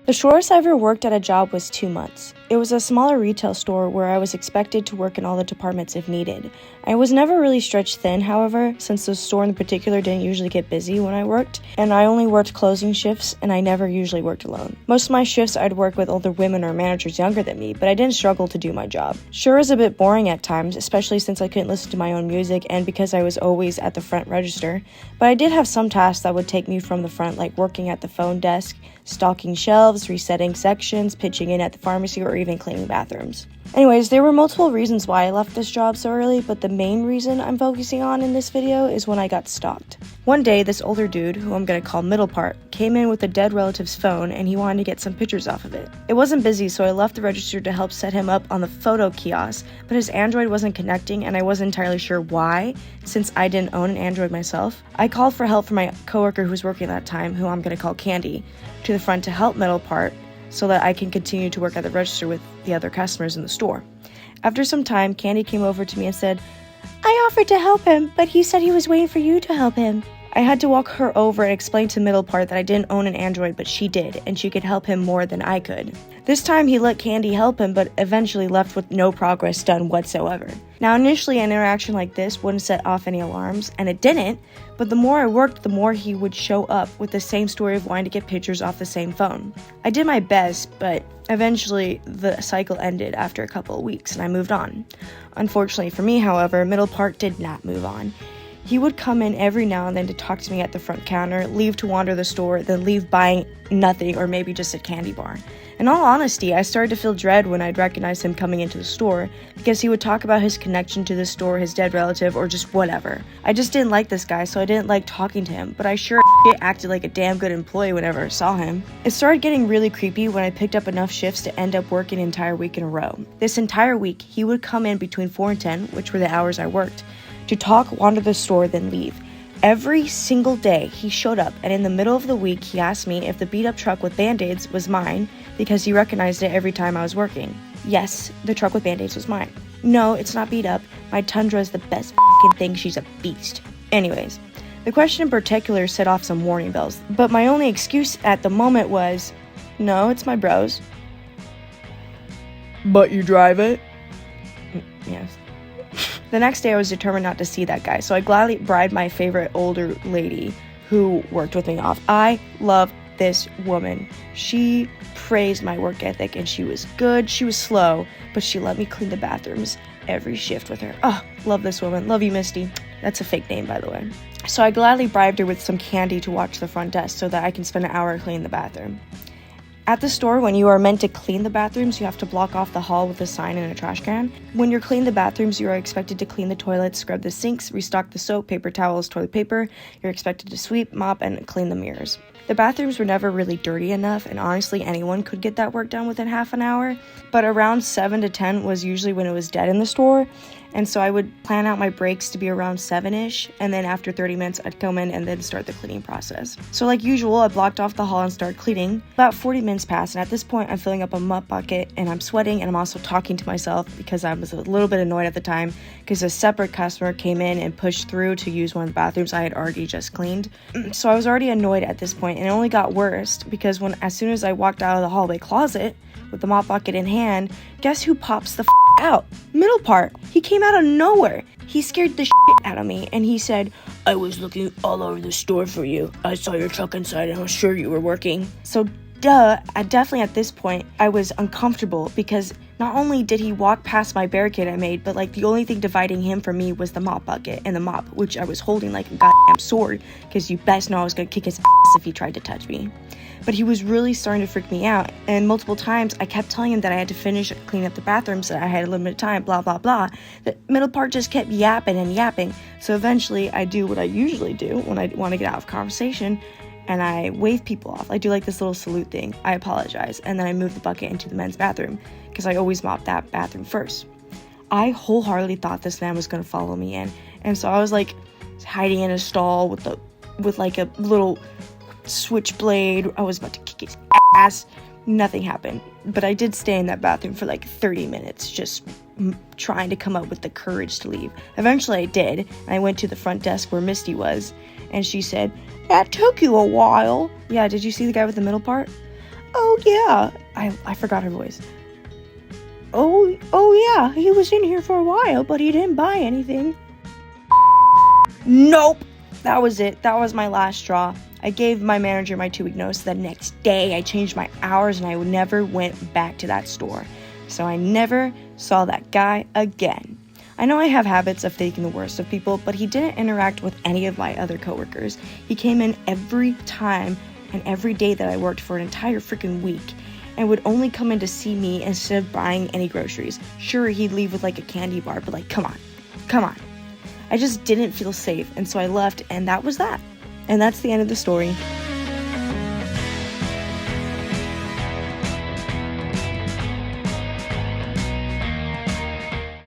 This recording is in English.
The shortest I ever worked at a job was 2 months. It was a smaller retail store where I was expected to work in all the departments if needed. I was never really stretched thin, however, since the store in particular didn't usually get busy when I worked, and I only worked closing shifts, and I never usually worked alone. Most of my shifts I'd work with older women or managers younger than me, but I didn't struggle to do my job. Sure, it was a bit boring at times, especially since I couldn't listen to my own music and because I was always at the front register, but I did have some tasks that would take me from the front, like working at the phone desk, stocking shelves, resetting sections, pitching in at the pharmacy, or even cleaning bathrooms. Anyways, there were multiple reasons why I left this job so early, but the main reason I'm focusing on in this video is when I got stalked. One day, this older dude, who I'm gonna call Middle Part, came in with a dead relative's phone and he wanted to get some pictures off of it. It wasn't busy, so I left the register to help set him up on the photo kiosk, but his Android wasn't connecting and I wasn't entirely sure why, since I didn't own an Android myself. I called for help from my coworker who was working that time, who I'm gonna call Candy, to the front to help Middle Part so that I can continue to work at the register with the other customers in the store. After some time, Candy came over to me and said, "I offered to help him, but he said he was waiting for you to help him." I had to walk her over and explain to Middle Part that I didn't own an Android, but she did, and she could help him more than I could. This time he let Candy help him, but eventually left with no progress done whatsoever. Now initially an interaction like this wouldn't set off any alarms, and it didn't, but the more I worked, the more he would show up with the same story of wanting to get pictures off the same phone. I did my best, but eventually the cycle ended after a couple of weeks and I moved on. Unfortunately for me, however, Middle Part did not move on. He would come in every now and then to talk to me at the front counter, leave to wander the store, then leave buying nothing or maybe just a candy bar. In all honesty, I started to feel dread when I'd recognize him coming into the store because he would talk about his connection to the store, his dead relative, or just whatever. I just didn't like this guy, so I didn't like talking to him, but I sure acted like a damn good employee whenever I saw him. It started getting really creepy when I picked up enough shifts to end up working an entire week in a row. This entire week, he would come in between 4 and 10, which were the hours I worked, to talk, wander the store, then leave. Every single day, he showed up, and in the middle of the week, he asked me if the beat-up truck with Band-Aids was mine because he recognized it every time I was working. Yes, the truck with Band-Aids was mine. No, it's not beat up. My Tundra is the best f***ing thing. She's a beast. Anyways, the question in particular set off some warning bells, but my only excuse at the moment was, no, it's my bros. But you drive it? Yes. The next day I was determined not to see that guy, so I gladly bribed my favorite older lady who worked with me off. I love this woman. She praised my work ethic and she was good. She was slow, but she let me clean the bathrooms every shift with her. Oh, love this woman. Love you, Misty. That's a fake name, by the way. So I gladly bribed her with some candy to watch the front desk so that I can spend an hour cleaning the bathroom. At the store, when you are meant to clean the bathrooms, you have to block off the hall with a sign and a trash can. When you're cleaning the bathrooms, you are expected to clean the toilets, scrub the sinks, restock the soap, paper towels, toilet paper. You're expected to sweep, mop, and clean the mirrors. The bathrooms were never really dirty enough, and honestly, anyone could get that work done within half an hour. But around 7 to 10 was usually when it was dead in the store. And so I would plan out my breaks to be around 7-ish, and then after 30 minutes, I'd come in and then start the cleaning process. So like usual, I blocked off the hall and started cleaning. About 40 minutes passed, and at this point, I'm filling up a mop bucket, and I'm sweating, and I'm also talking to myself because I was a little bit annoyed at the time because a separate customer came in and pushed through to use one of the bathrooms I had already just cleaned. So I was already annoyed at this point, and it only got worse because as soon as I walked out of the hallway closet with the mop bucket in hand, guess who pops the out? Middle Part. He came out of nowhere. He scared the shit out of me and he said, "I was looking all over the store for you. I saw your truck inside and I was sure you were working." So definitely at this point, I was uncomfortable because not only did he walk past my barricade I made, but like the only thing dividing him from me was the mop bucket and the mop, which I was holding like a goddamn sword because you best know I was gonna kick his ass if he tried to touch me. But he was really starting to freak me out, and multiple times I kept telling him that I had to finish cleaning up the bathrooms, that I had a limited time, blah blah blah. The Middle Part just kept yapping and yapping, so eventually I do what I usually do when I want to get out of conversation, and I wave people off. I do like this little salute thing. I apologize, and then I move the bucket into the men's bathroom because I always mop that bathroom first. I wholeheartedly thought this man was going to follow me in, and so I was like hiding in a stall with like a little switchblade. I was about to kick his ass. Nothing happened, but I did stay in that bathroom for like 30 minutes just trying to come up with the courage to leave. Eventually I did, and I went to the front desk where Misty was, and she said, "That took you a while." Yeah, did you see the guy with the Middle Part? Oh, yeah. I forgot her voice. Oh, yeah, he was in here for a while, but he didn't buy anything. Nope. That was it. That was my last straw. I gave my manager my 2-week notice. The next day, I changed my hours, and I never went back to that store. So I never saw that guy again. I know I have habits of thinking the worst of people, but he didn't interact with any of my other coworkers. He came in every time and every day that I worked for an entire freaking week, and would only come in to see me instead of buying any groceries. Sure, he'd leave with like a candy bar, but like, come on. I just didn't feel safe, and so I left, and that was that. And that's the end of the story.